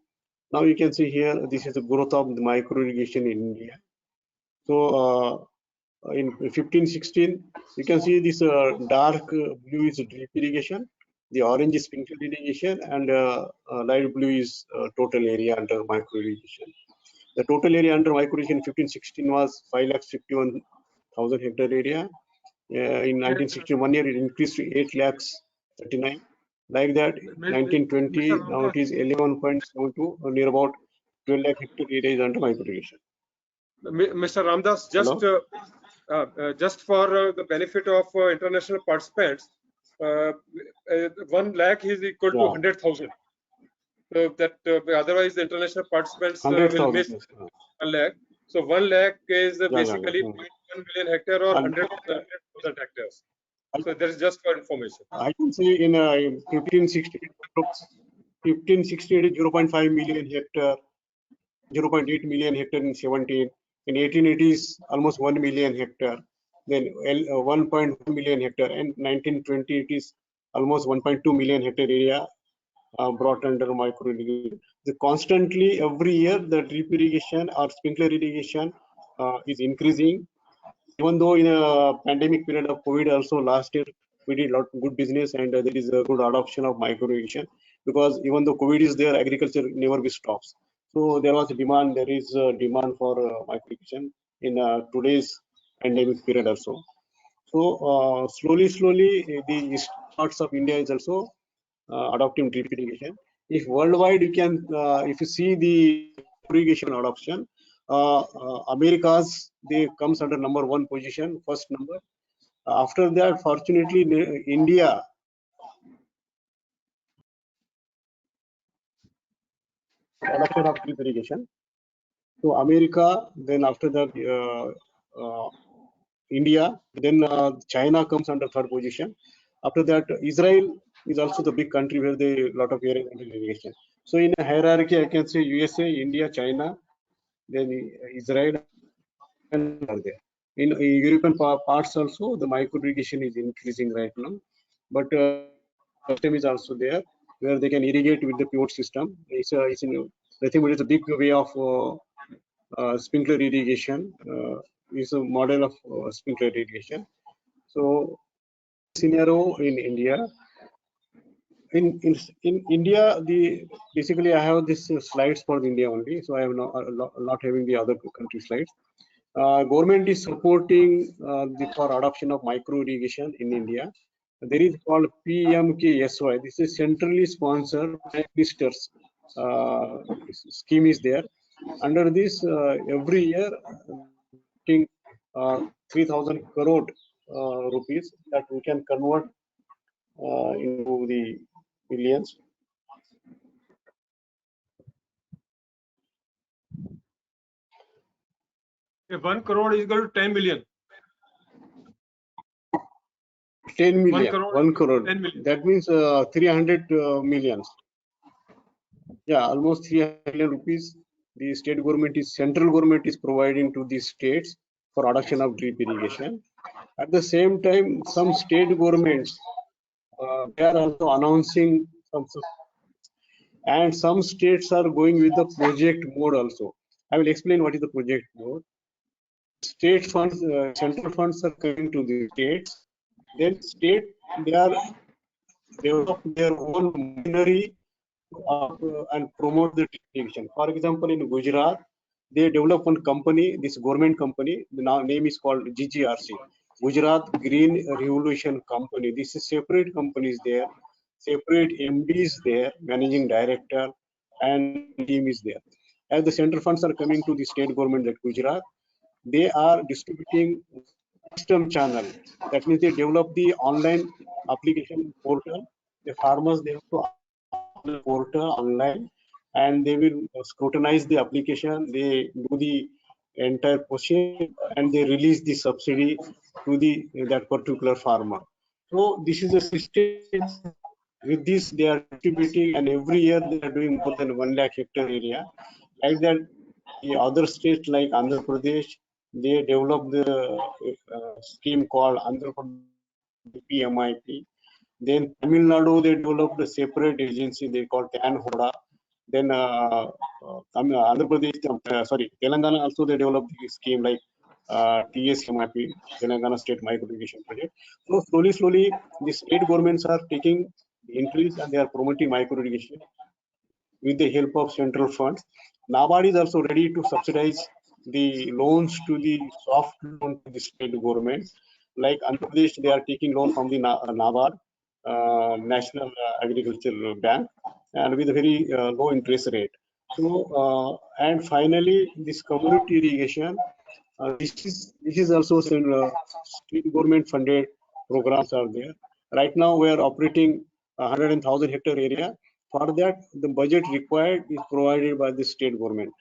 now you can see here this is the growth of the micro irrigation in India. So in 15-16, you can see this dark blue is drip irrigation, the orange is sprinkler irrigation, and light blue is total area under micro irrigation. The total area under micro irrigation 15-16 was 5,51,000 hectare area. In 1961 year, it increased to 8,39,000. Like that, 1920, now it is 11.72, near about 12 lakh hectare area is under micro irrigation. Mr. Ramdas, just for the benefit of international participants, 1 lakh is equal to 100,000. So that otherwise the international participants will miss 1 lakh. So 1 lakh is basically 0.1 million hectare or 100,000 hectares. So that is just for information. I can say in 1560 it is 0.5 million hectare, 0.8 million hectare in 17. In 18 it is almost 1 million hectare. Then 1.1 million hectare, and 1920 it is almost 1.2 million hectare area brought under micro irrigation. Constantly every year the drip irrigation or sprinkler irrigation is increasing. Even though in a pandemic period of COVID also last year we did a lot of good business, and there is a good adoption of micro irrigation, because even though COVID is there, agriculture never be stops. So there was a demand, there is a demand for micro irrigation in today's pandemic period also. So slowly the east parts of India is also adopting drip irrigation. If worldwide you can, if you see the irrigation adoption, Americas, they comes under number 1 position, first number. After that, fortunately, India adoption of drip irrigation. So America, then after that India, then China comes under 3rd position. After that, Israel is also the big country where they lot of area under irrigation. So in a hierarchy, I can say USA, India, China, then Israel, and are there. In European parts also, the micro irrigation is increasing right now, but system is also there where they can irrigate with the pivot system. It's nothing but it's a big way of sprinkler irrigation. Is a model of sprinkler irrigation. So scenario in India. In India, basically I have this slides for India only, so I am not having the other country slides. Government is supporting for adoption of micro irrigation in India. There is called PMKSY. This is centrally sponsored Prime Minister's scheme is there. Under this, every year, 3,000 crore rupees that we can convert into the millions. 1 crore is equal to 10 million. 10 million. 1 crore. 1 crore. 10 million. That means 300 millions. Yeah, almost 300 million rupees. The state government central government is providing to the states for adoption of drip irrigation. At the same time, some state governments they are also announcing some, and some states are going with the project mode also. I will explain what is the project mode. State funds, central funds are coming to the states. Then state they are develop their own machinery and promote the irrigation. For example, in Gujarat, they develop one company, this government company. The name is called GGRC, Gujarat Green Revolution Company. This is separate companies there, separate MDs there, managing director, and team is there. As the central funds are coming to the state government at Gujarat, they are distributing custom channel. That means they develop the online application portal. The farmers they have to upload portal online, and they will scrutinize the application. They do the entire process and they release the subsidy to the that particular farmer. So this is a system. With this, they are distributing, and every year they are doing more than 1 lakh hectare area. Like that, the other states like Andhra Pradesh, they developed the scheme called Andhra Pradesh PMIP. Then Tamil Nadu, they developed a separate agency they called TANHODA. Then Andhra Pradesh, Telangana also they developed the scheme like TSMIP, Telangana State Micro Irrigation Project. So slowly, the state governments are taking interest and they are promoting micro irrigation with the help of central funds. NABARD is also ready to subsidize the loans to the soft loan to the state government. Like Andhra Pradesh, they are taking loan from the NABARD, National Agricultural Bank, and with a very low interest rate. So, and finally, this community irrigation, this is also some state government funded programs are there. Right now, we are operating 100,000 hectare area. For that, the budget required is provided by the state government.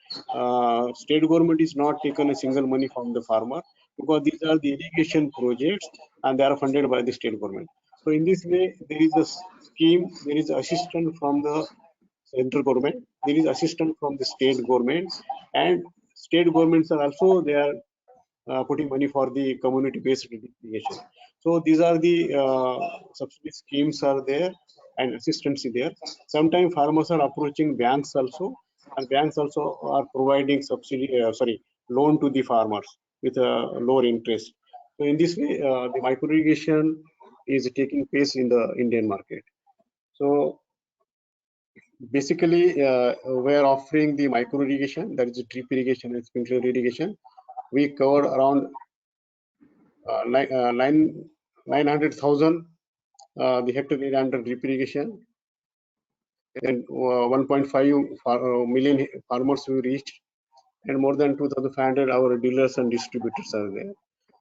State government is not taken a single money from the farmer because these are the irrigation projects and they are funded by the state government. So in this way, there is a scheme, there is assistance from the central government, there is assistance from the state government, and state governments are also they are putting money for the community-based irrigation. So these are the subsidy schemes are there and assistance is there. Sometimes farmers are approaching banks also, and banks also are providing subsidy, loan to the farmers with a lower interest. So in this way, the micro irrigation is taking place in the Indian market. So basically, we are offering the micro irrigation, that is drip irrigation and sprinkler irrigation. We covered around 900,000 the hectare area under drip irrigation, and 1.5 million farmers we reached, and more than 2,500 our dealers and distributors are there.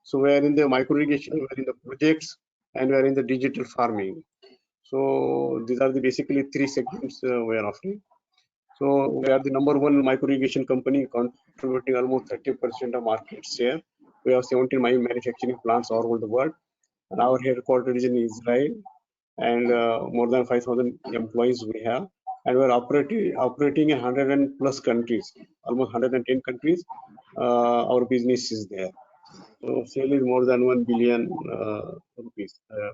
So we are in the micro irrigation, we are in the projects, and we are in the digital farming. So these are the basically 3 segments we are offering. So we are the #1 micro irrigation company, contributing almost 30% of market share. We have 17 manufacturing plants all over the world, and our headquarters is in Israel, and more than 5,000 employees we have, and we are operating in 100 plus countries, almost 110 countries. Our business is there. So sale is more than $1 billion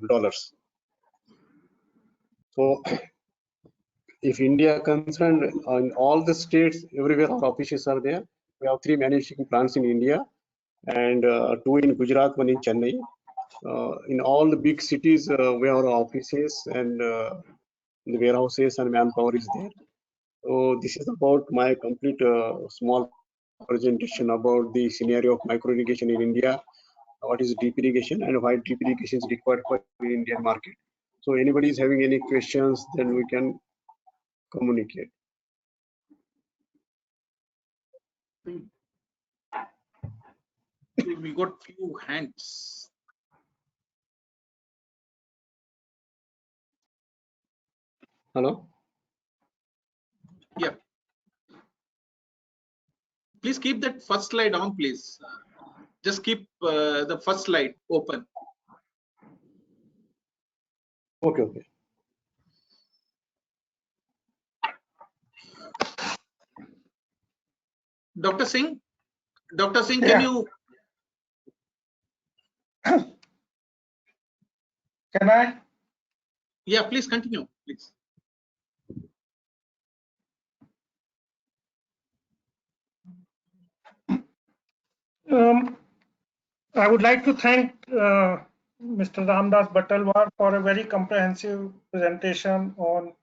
dollars. So if India concerned, in all the states, everywhere our offices are there. We have 3 manufacturing plants in India, and 2 in Gujarat, 1 in Chennai. In all the big cities, we have our offices, and the warehouses and manpower is there. So this is about my complete small presentation about the scenario of micro irrigation in India, what is deep irrigation, and why deep irrigation is required for the Indian market. So anybody is having any questions, then we can communicate. We got few hands. Hello? Yeah. Please keep that first slide on, please. Just keep the first slide open. Okay, okay. Dr. Singh, can Yeah. you? Can I? Yeah, please continue, please. I would like to thank Mr. Ramdas Batalwar for a very comprehensive presentation on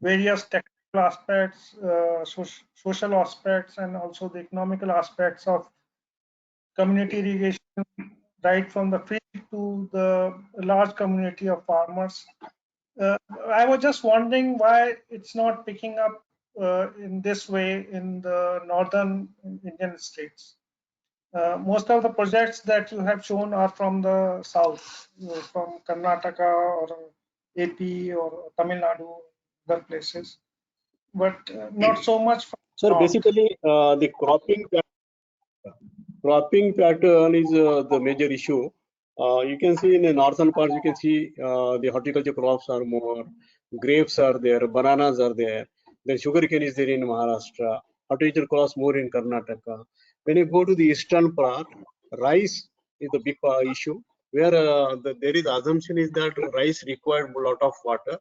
various technical aspects, social aspects, and also the economical aspects of community irrigation, right from the field to the large community of farmers. I was just wondering why it's not picking up in this way in the northern Indian states. Most of the projects that you have shown are from the south, from Karnataka or AP or Tamil Nadu, other places, but not so much from Sir, north. basically, the cropping pattern is the major issue. You can see in the northern parts, you can see the horticulture crops are more, grapes are there, bananas are there, then sugarcane is there in Maharashtra, horticulture crops more in Karnataka. When you go to the eastern part, rice is the big issue, where there is assumption is that rice required a lot of water.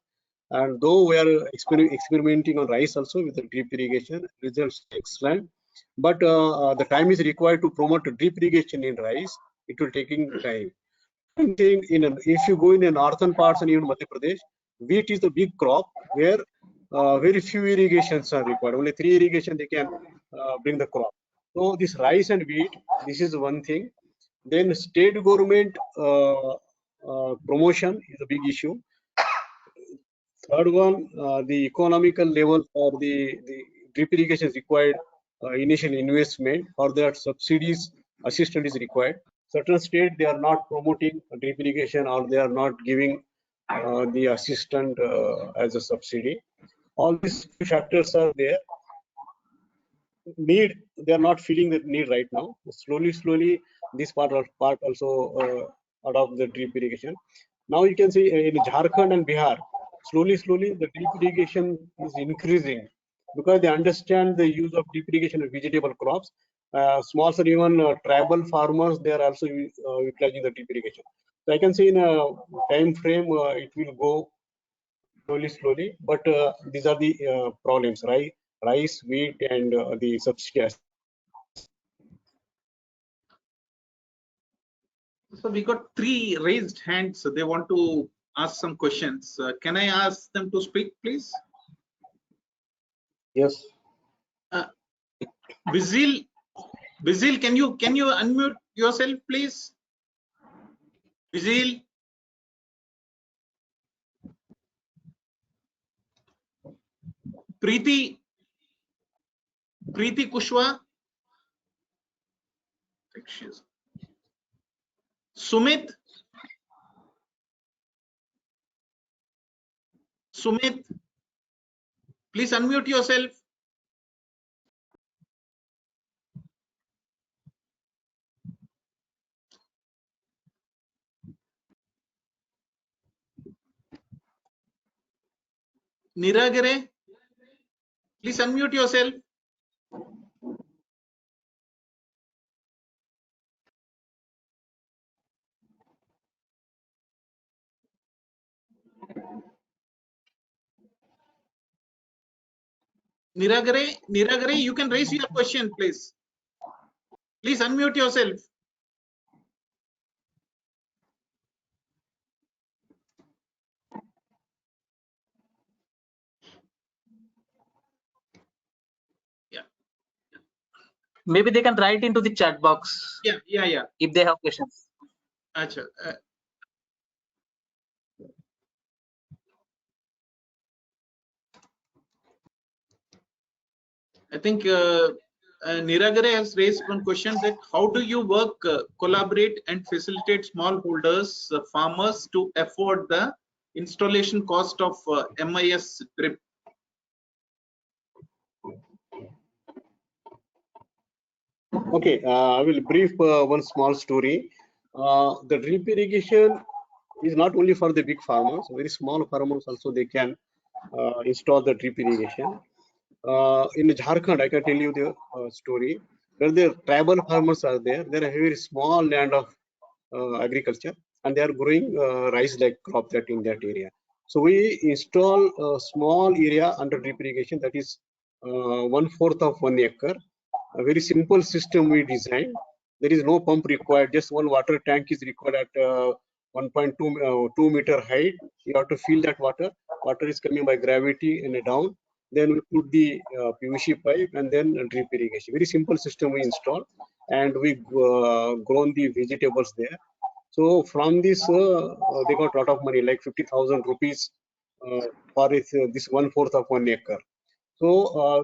And though we are experimenting on rice also with the drip irrigation, results excellent. But the time is required to promote drip irrigation in rice. It will taking time. If you go in the northern parts and even Madhya Pradesh, wheat is the big crop where very few irrigations are required. Only 3 irrigation they can bring the crop. So this rice and wheat, this is one thing. Then state government promotion is a big issue. Third one, the economical level or the drip irrigation is required initial investment. For that, subsidies assistance is required. Certain states they are not promoting drip irrigation or they are not giving the assistance as a subsidy. All these factors are there. Need, they are not feeling that need right now. Slowly, this part also adopt the drip irrigation. Now you can see in Jharkhand and Bihar, slowly the drip irrigation is increasing because they understand the use of drip irrigation of vegetable crops. Small or even tribal farmers, they are also utilizing the drip irrigation. So I can say in a time frame, it will go slowly, but these are the problems, right? Rice, wheat, and the subsidies. So we got 3 raised hands. So they want to ask some questions. Can I ask them to speak, please? Yes. Vizil, can you unmute yourself, please? Vizil. Preeti Kushwa. Sumit, please unmute yourself. Niragare, please unmute yourself. Niragare, you can raise your question, please. Please unmute yourself. Yeah. Maybe they can write into the chat box. Yeah. If they have questions. Achha. I think Niragare has raised one question that how do you work, collaborate and facilitate smallholders, farmers to afford the installation cost of MIS drip? Okay, I will brief one small story. The drip irrigation is not only for the big farmers, very small farmers also they can install the drip irrigation. In Jharkhand, I can tell you the story where the tribal farmers are there. They are a very small land of agriculture and they are growing rice like crop that in that area. So we install a small area under drip irrigation, that is 1/4 of 1 acre. A very simple system we designed. There is no pump required, just one water tank is required at 1.2 meter height. You have to fill that water. Water is coming by gravity and down. Then we put the PVC pipe and then drip irrigation. Very simple system we installed, and we grown the vegetables there. So from this, they got a lot of money, like 50,000 rupees for this 1/4 of 1 acre. So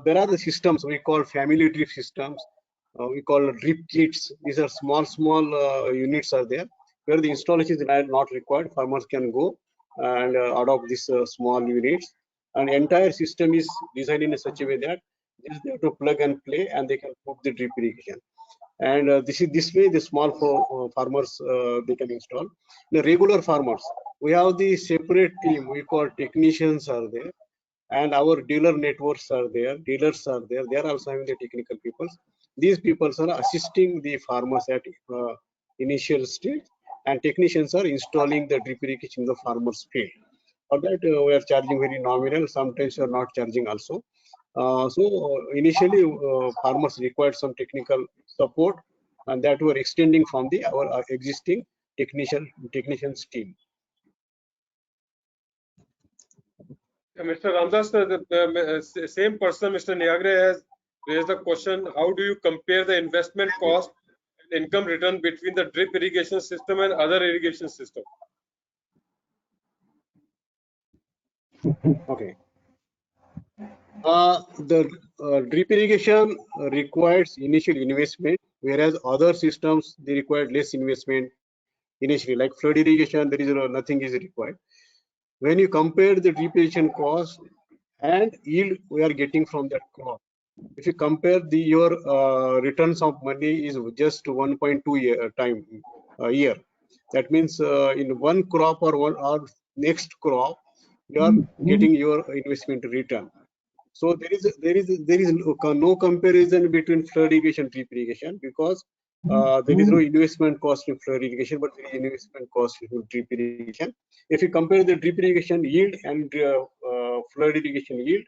there are the systems we call family drip systems. We call drip kits. These are small units are there where the installation is not required. Farmers can go and adopt these small units. And entire system is designed in such a way that just they have to plug and play and they can put the drip irrigation. And this way the small farmers they can install. The regular farmers, we have the separate team we call technicians are there, and our dealer networks are there, dealers are there, they are also having the technical people. These people are assisting the farmers at initial stage, and technicians are installing the drip irrigation in the farmers field. For that we are charging very nominal, sometimes we are not charging also. Initially farmers required some technical support, and that we are extending from the our existing technicians team. Mr. Ramdas, the same person, Mr. Niagre, has raised the question: how do you compare the investment cost and income return between the drip irrigation system and other irrigation system? Okay. The drip irrigation requires initial investment, whereas other systems they require less investment initially. Like flood irrigation, there is nothing is required. When you compare the drip irrigation cost and yield we are getting from that crop, if you compare your returns of money is just 1.2 year. That means in one crop or next crop, you are getting your investment return. So there is no comparison between flood irrigation and drip irrigation, because there is no investment cost in flood irrigation, but there is investment cost in drip irrigation. If you compare the drip irrigation yield and flood irrigation yield,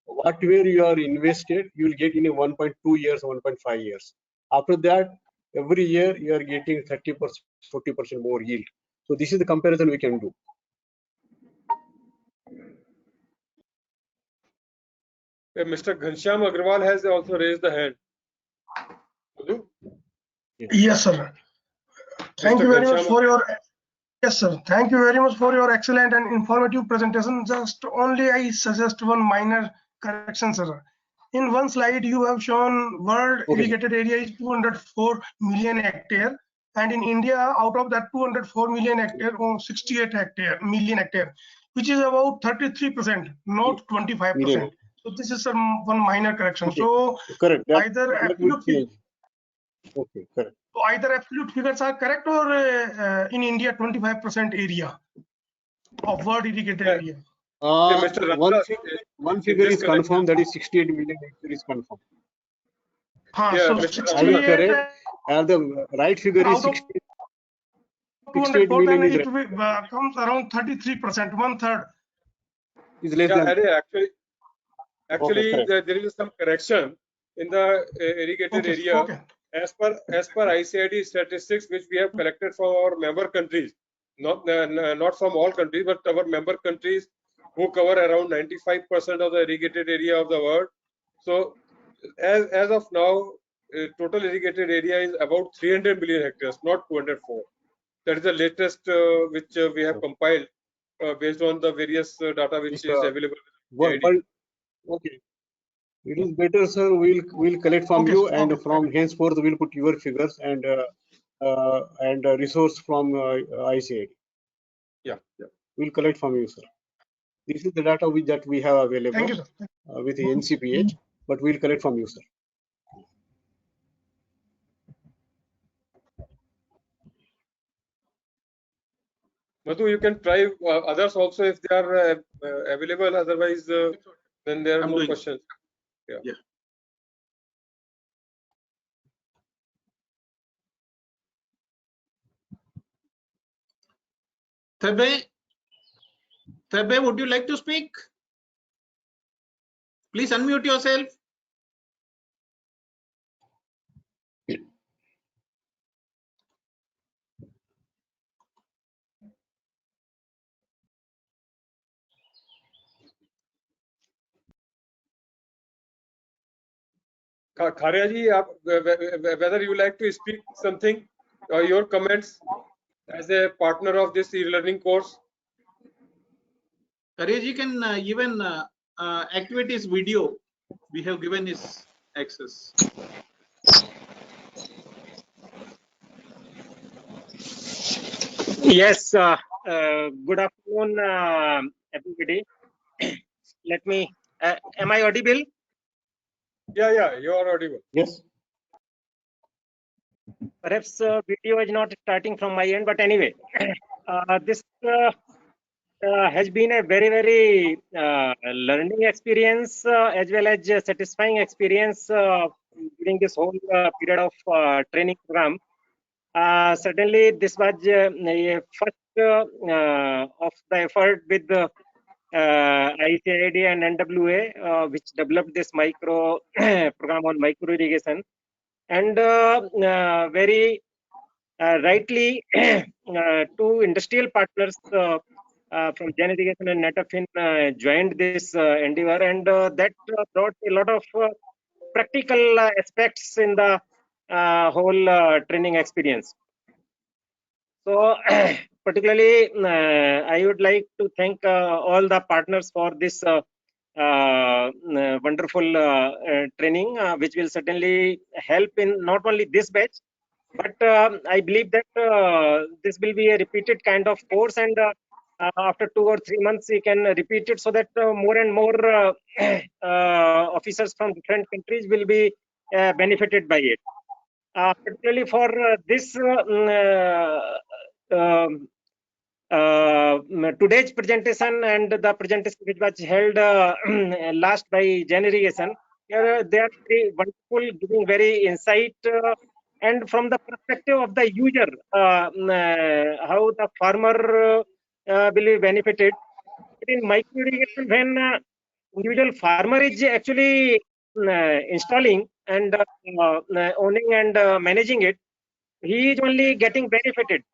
whatever you are invested, you will get in a 1.2 years, 1.5 years. After that, every year you are getting 30%, 40% more yield. So this is the comparison we can do. Mr. Ghanshyam Agarwal has also raised the hand. Yes, sir. Thank you very much for your Thank you very much for your excellent and informative presentation. Just only I suggest one minor correction, sir. In one slide, you have shown world irrigated area is 204 million hectare, and in India, out of that 204 million hectare, 68 million hectare, which is about 33%, not 25%. So this is one minor correction. So correct. Either absolute, okay, correct. So either absolute figures are correct, or in India 25% area of world irrigated area. One figure is confirmed, that is 68 million hectare is confirmed. So 68 correct, and the right figure is 68 million is right. Comes around 33%, 1/3. Is less than. Actually, there is some correction in the irrigated area. As per ICID statistics, which we have collected from our member countries, not from all countries, but our member countries who cover around 95% of the irrigated area of the world. So as of now, total irrigated area is about 300 million hectares, not 204. That is the latest which we have compiled based on the various data which is available. Okay. It is better, sir. We'll collect from you, and from henceforth we'll put your figures and resource from ICID. Yeah. We'll collect from you, sir. This is the data that we have available with the NCPH, but we'll collect from you, sir. Madhu, you can try others also if they are available. Otherwise, then there are I'm no doing. questions. Yeah. Thebe, would you like to speak? Please unmute yourself. Kharia ji, whether you like to speak something or your comments as a partner of this e-learning course. Karyaji can even activate his video. We have given his access. Yes, good afternoon, everybody. Let me, am I audible? Yeah, you are audible. Yes. Perhaps video is not starting from my end, but anyway, this has been a very, very learning experience as well as satisfying experience during this whole period of training program. Certainly, this was a first of the effort with the ICID and NWA, which developed this micro program on micro irrigation, and very rightly, two industrial partners from Gen Irrigation and Netafin joined this endeavor, and that brought a lot of practical aspects in the whole training experience. So, particularly, I would like to thank all the partners for this wonderful training, which will certainly help in not only this batch, but I believe that this will be a repeated kind of course, and after 2 or 3 months, we can repeat it so that more and more officers from different countries will be benefited by it. Particularly for this today's presentation and the presentation which was held last by Gen Irrigation, they are very wonderful, giving very insight and from the perspective of the user, how the farmer will be benefited. But in micro irrigation, when individual farmer is actually installing and owning and managing it, he is only getting benefited.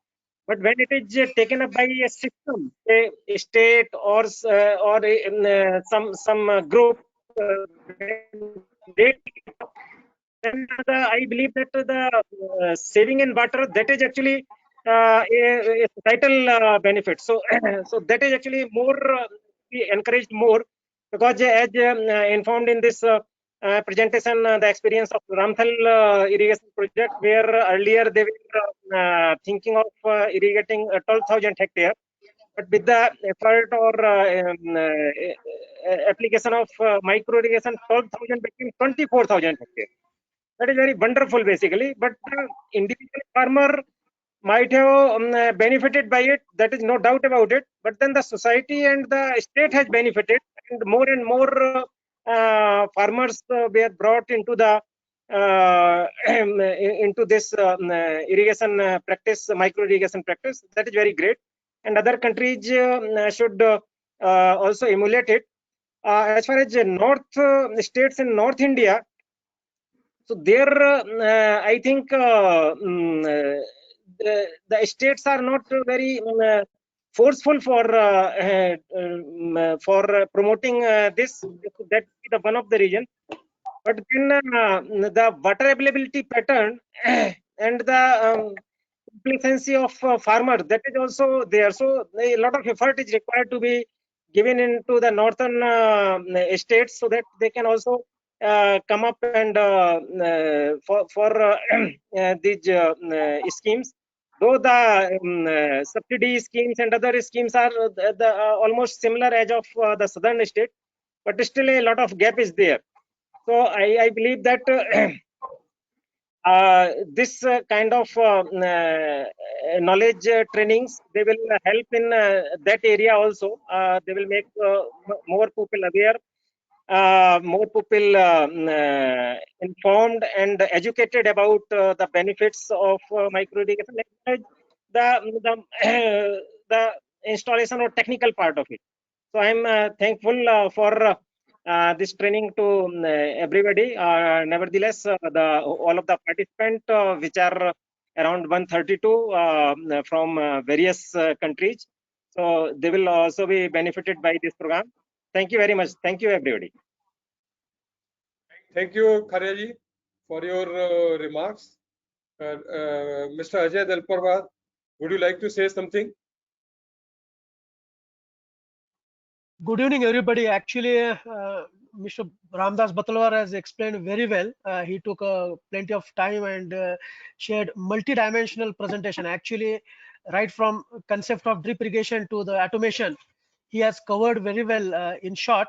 But when it is taken up by a system, a state or some group, then I believe that the saving in water, that is actually a societal benefit. So, so that is actually more we encouraged more, because as informed in this presentation, the experience of Ramthal irrigation project, where earlier they were thinking of irrigating 12,000 hectares, but with the effort or application of micro irrigation, 12,000 became 24,000 hectares. That is very wonderful, basically. But the individual farmer might have benefited by it. That is no doubt about it. But then the society and the state has benefited, and more farmers were brought into the into this irrigation practice, micro irrigation practice. That is very great, and other countries should also emulate it. As far as north states in North India, so there, I think the states are not very forceful for promoting this. That is the one of the reason. But then the water availability pattern and the complacency of farmer, that is also there. So a lot of effort is required to be given into the northern states, so that they can also come up and for these schemes. Though the subsidy schemes and other schemes are almost similar as of the southern state, but still a lot of gap is there. So I believe that this kind of knowledge trainings, they will help in that area also. They will make more people aware, more people informed and educated about the benefits of micro irrigation, the installation or technical part of it. So I'm thankful for this training to everybody. Nevertheless, all of the participants, which are around 132 from various countries, so they will also be benefited by this program. Thank you very much. Thank you, everybody. Thank you, Kharyaji, for your remarks. Mr. Ajay Dalparwad, would you like to say something? Good evening, everybody. Actually, Mr. Ramdas Batalwar has explained very well. He took plenty of time and shared multi-dimensional presentation. Actually, right from concept of drip irrigation to the automation, he has covered very well. In short,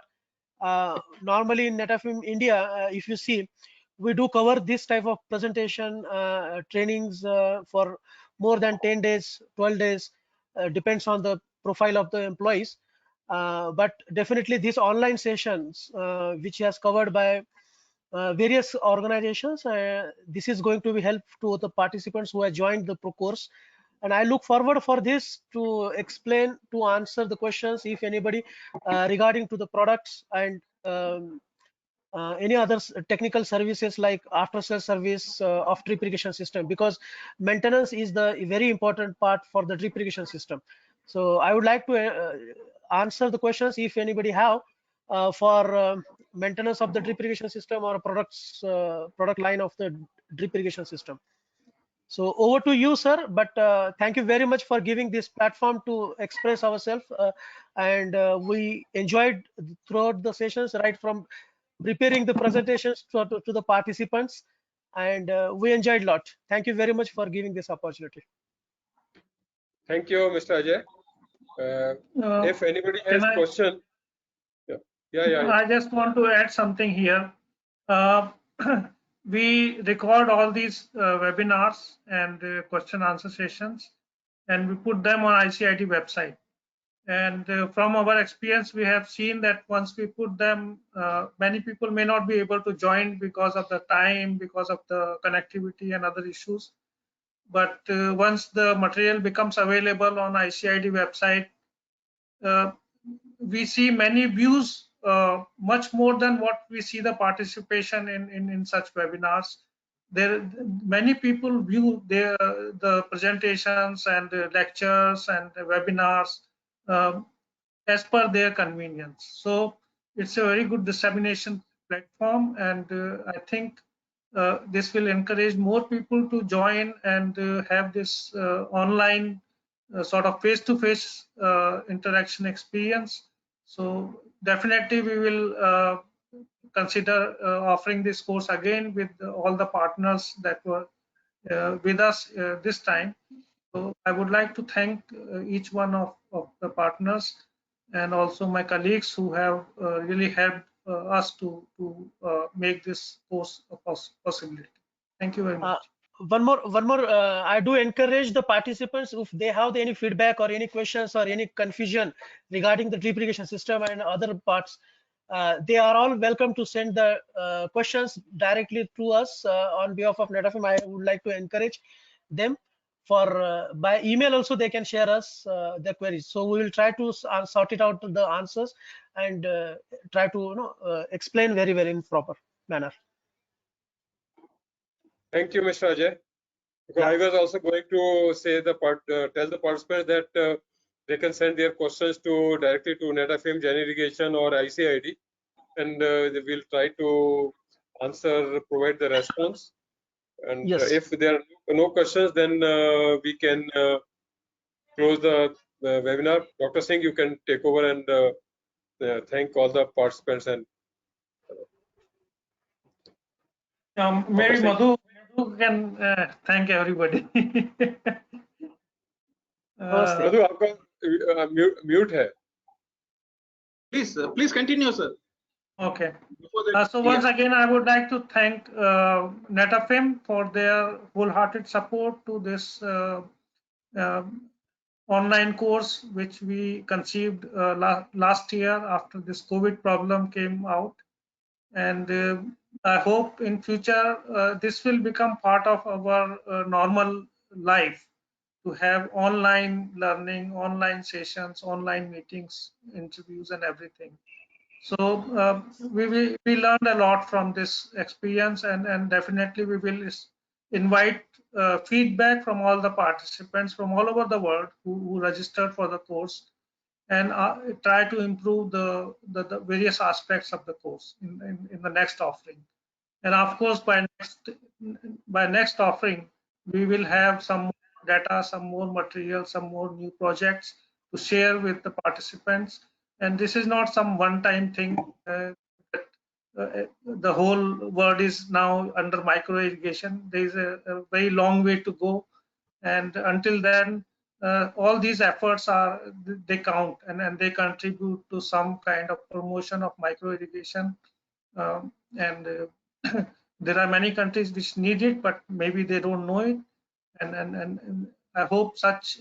normally in NetFM India, if you see, we do cover this type of presentation trainings for more than 10 days, 12 days, depends on the profile of the employees. But definitely these online sessions, which has covered by various organizations, this is going to be helpful to the participants who have joined the course. And I look forward for this to explain, to answer the questions, if anybody, regarding to the products and any other technical services like after sales service of drip irrigation system, because maintenance is the very important part for the drip irrigation system. So I would like to answer the questions if anybody have for maintenance of the drip irrigation system or product line of the drip irrigation system. So over to you, sir. But thank you very much for giving this platform to express ourselves, and we enjoyed throughout the sessions, right from preparing the presentations to the participants, and we enjoyed a lot. Thank you very much for giving this opportunity. Thank you, Mr. Ajay. If anybody has question, yeah. I just want to add something here. We record all these webinars and question answer sessions, and we put them on ICIT website. And from our experience, we have seen that once we put them, many people may not be able to join because of the time, because of the connectivity and other issues. But once the material becomes available on ICIT website, we see many views, much more than what we see the participation in such webinars. Many people view the presentations and the lectures and the webinars as per their convenience. So it's a very good dissemination platform, and I think this will encourage more people to join and have this online sort of face-to-face interaction experience. So definitely we will consider offering this course again with all the partners that were with us this time. So I would like to thank each one of the partners and also my colleagues who have really helped us to make this course a possibility. Thank you very much. One more. I do encourage the participants, if they have any feedback or any questions or any confusion regarding the drip irrigation system and other parts, they are all welcome to send the questions directly to us on behalf of NetFM. I would like to encourage them for by email also they can share us their queries. So we will try to sort it out the answers and try to explain very well in proper manner. Thank you, Mr. Ajay. Because I was also going to say tell the participants that they can send their questions directly to NetFM, Gen Irrigation or ICIT, and they will try to answer, provide the response. And yes. If there are no questions, then we can close the webinar. Dr. Singh, you can take over and thank all the participants and. Maybe Madhu can thank everybody. Madhu, आपका mute है. Please continue, sir. Okay. Before the So once again, I would like to thank Netafim for their wholehearted support to this online course, which we conceived last year after this COVID problem came out. And I hope in future this will become part of our normal life, to have online learning, online sessions, online meetings, interviews, and everything. So we learned a lot from this experience, and definitely we will invite feedback from all the participants from all over the world who registered for the course, and try to improve the various aspects of the course in the next offering. And of course, by next offering, we will have some more data, some more material, some more new projects to share with the participants. And this is not some one-time thing. The whole world is now under micro irrigation. There is a very long way to go, and until then, all these efforts they count, and they contribute to some kind of promotion of micro irrigation. And there are many countries which need it, but maybe they don't know it. And I hope such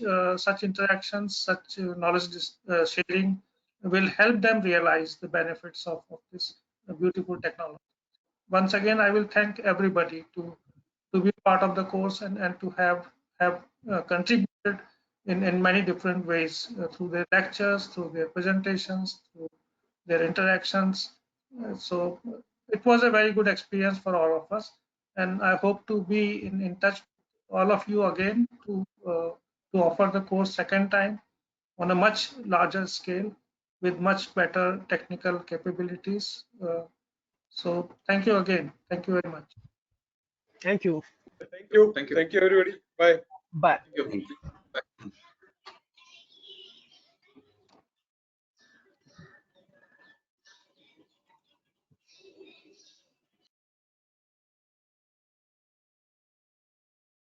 interactions, such knowledge sharing will help them realize the benefits of this beautiful technology. Once again, I will thank everybody to be part of the course, and to have contributed in many different ways, through their lectures, through their presentations, through their interactions. So it was a very good experience for all of us, and I hope to be in touch with all of you again to offer the course second time on a much larger scale with much better technical capabilities. So thank you again. Thank you very much. Thank you. Thank you. Thank you. Thank you, everybody. Bye. Bye. Thank you.